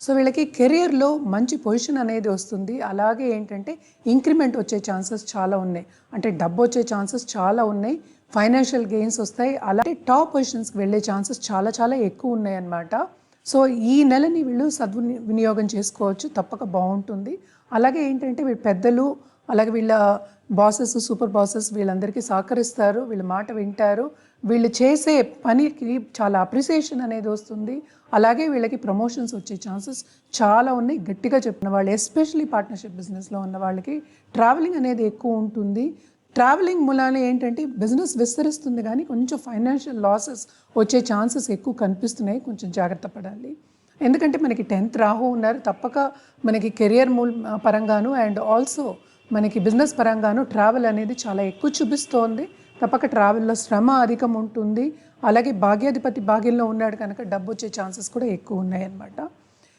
So వీళ్ళకి కెరియర్లో మంచి పొజిషన్ అనేది వస్తుంది. అలాగే ఏంటంటే ఇంక్రిమెంట్ వచ్చే ఛాన్సెస్ చాలా ఉన్నాయి. అంటే డబ్బు వచ్చే ఛాన్సెస్ చాలా ఉన్నాయి. ఫైనాన్షియల్ గెయిన్స్ వస్తాయి. అలాగే టాప్ పొజిషన్స్కి వెళ్ళే ఛాన్సెస్ చాలా చాలా ఎక్కువ ఉన్నాయి అన్నమాట. సో ఈ నెలని వీళ్ళు వినియోగం చేసుకోవచ్చు, తప్పక బాగుంటుంది. అలాగే ఏంటంటే వీళ్ళు పెద్దలు, అలాగే వీళ్ళ బాసెస్, సూపర్ బాసెస్ వీళ్ళందరికీ సహకరిస్తారు, వీళ్ళ మాట వింటారు. వీళ్ళు చేసే పనికి చాలా అప్రిసియేషన్ అనేది వస్తుంది. అలాగే వీళ్ళకి ప్రమోషన్స్ వచ్చే ఛాన్సెస్ చాలా ఉన్నాయి. గట్టిగా చెప్పిన వాళ్ళు, ఎస్పెషలీ పార్ట్నర్షిప్ బిజినెస్లో ఉన్న వాళ్ళకి ట్రావెలింగ్ అనేది ఎక్కువ ఉంటుంది. ట్రావెలింగ్ మూలాన ఏంటంటే బిజినెస్ విస్తరిస్తుంది కానీ కొంచెం ఫైనాన్షియల్ లాసెస్ వచ్చే ఛాన్సెస్ ఎక్కువ కనిపిస్తున్నాయి. కొంచెం జాగ్రత్త పడాలి. ఎందుకంటే మనకి 10th రాహు ఉన్నారు. తప్పక మనకి కెరియర్ పరంగాను అండ్ ఆల్సో మనకి బిజినెస్ పరంగాను ట్రావెల్ అనేది చాలా ఎక్కువ చూపిస్తోంది. తప్పక ట్రావెల్లో శ్రమ అధికం ఉంటుంది. అలాగే భాగ్యాధిపతి భాగ్యంలో ఉన్నాడు కనుక డబ్బు వచ్చే ఛాన్సెస్ కూడా ఎక్కువ ఉన్నాయి అన్నమాట.